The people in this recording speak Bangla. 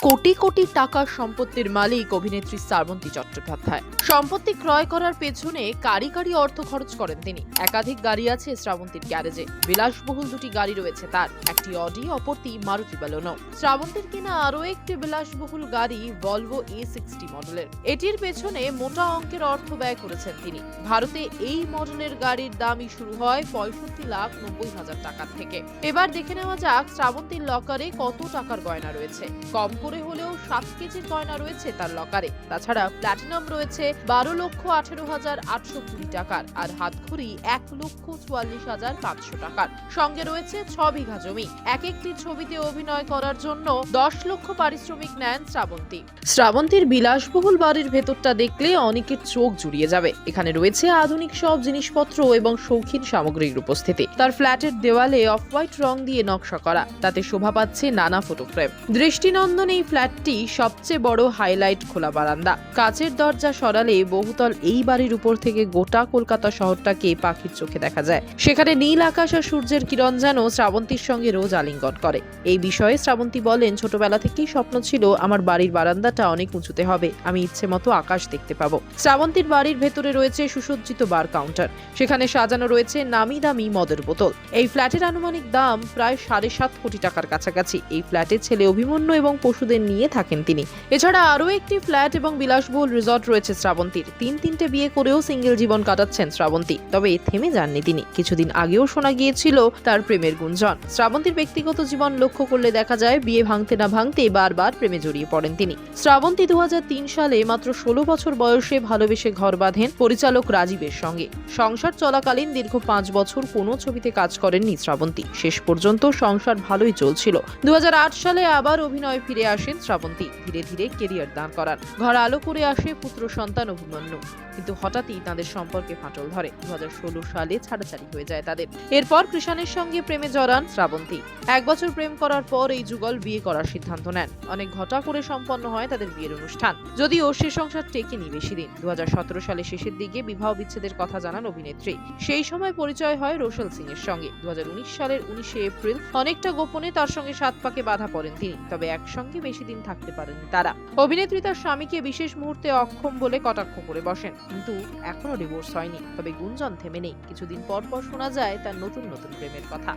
কোটি কোটি টাকার সম্পত্তির মালিক অভিনেত্রী শ্রাবন্তী চট্টোপাধ্যায়। সম্পত্তি ক্রয় করার পেছনে কারি কারি অর্থ খরচ করেন তিনি। একাধিক গাড়ি আছে শ্রাবন্তীর গ্যারেজে। বিলাসবহুল দুটি গাড়ি রয়েছে তার, একটি অডি, অপরটি মারুতি বালেনো। শ্রাবন্তীর কিনা আরও একটি বিলাসবহুল গাড়ি ভলভো A60 মডেলের। এটির পেছনে মোটা অঙ্কের অর্থ ব্যয় করেছেন তিনি। ভারতে এই মডেলের গাড়ির দামই শুরু হয় 65,90,000 টাকার থেকে। এবার দেখে নেওয়া যাক শ্রাবন্তীর লকারে কত টাকার গয়না রয়েছে। কম করে হলেও 7 কেজির গয়না রয়েছে তার লকারে। তাছাড়া প্ল্যাটিনাম রয়েছে 12,18,820 টাকার, আর হাতঘড়ি 1,44,500 টাকার। সঙ্গে রয়েছে 6 বিঘা জমি। এক একটি ছবিতে অভিনয় করার জন্য 10 লক্ষ পারিশ্রমিক নেন শ্রাবন্তী। শ্রাবন্তীর বিলাসবহুল বাড়ির ভেতরটা দেখলে অনেকের চোখ জুড়িয়ে যাবে। এখানে রয়েছে আধুনিক সব জিনিসপত্র এবং শৌখিন সামগ্রীর উপস্থিতি। তার ফ্ল্যাটের দেওয়ালে অফ হোয়াইট রং দিয়ে নকশা করা, তাতে শোভা পাচ্ছে নানা ফটো ফ্রেম। দৃষ্টিনন্দন এই ফ্ল্যাটটি সবচেয়ে বড় হাইলাইট খোলা বারান্দা। কাচের দরজা সরালে বহুতল এই বাড়ির উপর থেকে গোটা কলকাতা শহরটাকে পাখির চোখে দেখা যায়। সেখানে নীল আকাশ আর সূর্যের কিরণ যেন শ্রাবন্তীর সঙ্গে রোজ আলিঙ্গন করে। এই বিষয়ে শ্রাবন্তী বলেন, ছোটবেলা থেকেই স্বপ্ন ছিল আমার বাড়ির বারান্দাটা অনেক উঁচুতে হবে, আমি ইচ্ছে মতো আকাশ দেখতে পাবো। শ্রাবন্তীর বাড়ির ভেতরে রয়েছে সুসজ্জিত বার কাউন্টার। সেখানে সাজানো রয়েছে নামি দামি মদের বোতল। এই ফ্ল্যাটের আনুমানিক দাম প্রায় 7.5 কোটি টাকার কাছাকাছি। এই ফ্ল্যাটে ছেলে অভিমন্যু এবং পশুদের নিয়ে থাকেন তিনি। এছাড়া আরও একটি ফ্ল্যাট এবং বিলাসবহুল রিসর্ট রয়েছে শ্রাবন্তীর। তিনটে বিয়ে করেও সিঙ্গেল জীবন কাটাচ্ছেন শ্রাবন্তী। তবে থেমে যাননি তিনি। কিছুদিন আগেও শোনা গিয়েছিল তার প্রেমের গুঞ্জন। শ্রাবন্তীর ব্যক্তিগত জীবন লক্ষ্য করলে দেখা যায় বিয়ে ভাঙতে না ভাঙতে বারবার প্রেমে জড়িয়ে পড়েন তিনি। শ্রাবন্তী 2003 সালে মাত্র 16 বছর বয়সে ভালোবেসে ঘর বাঁধেন পরিচালক রাজীবের সঙ্গে। সংসার চলাকালীন দীর্ঘ 5 বছর কোনো ছবিতে কাজ করেননি শ্রাবন্তী। শেষ পর্যন্ত সংসার ভালোই চলছিল। 2008 সালে আবার অভিনয়ে ফিরে আসেন শ্রাবন্তী। ধীরে ধীরে কেরিয়ার দাঁড় করান। ঘর আলো করে আসে পুত্র সন্তান অভিমন্যু। কিন্তু হঠাৎই তাদের সম্পর্কে ফাটল ধরে। 2016 সালে ছাড়াছাড়ি হয়ে যায় তাদের। এরপর কৃষাণের সঙ্গে প্রেমে জড়ান শ্রাবন্তী। 1 বছর প্রেম করার পর এই যুগল বিয়ে করার সিদ্ধান্ত নেন। অনেক ঘটা করে সম্পন্ন হয় তাদের বিয়ের অনুষ্ঠান। যদিও সে সংসার টেকেনি বেশি দিন। 2017 সালে শেষের দিকে বিবাহ বিচ্ছেদের কথা জানান অভিনেত্রী। সেই সময় পরিচয় হয় রোশেল সিং এর সঙ্গে। 2019 সালের 19 এপ্রিল অনেকটা গোপনে তার সঙ্গে 7 পাকে বাঁধা পড়েন তিনি। তবে একসঙ্গে বেশি দিন থাকতে পারেননি তারা। অভিনেত্রী তার স্বামীকে বিশেষ মুহূর্তে অক্ষম বলে কটাক্ষ করে বসেন। কিন্তু এখনো ডিভোর্স হয়নি। তবে গুঞ্জন থেমে নেই। কিছুদিন পর পর শোনা যায় তার নতুন নতুন প্রেমের কথা।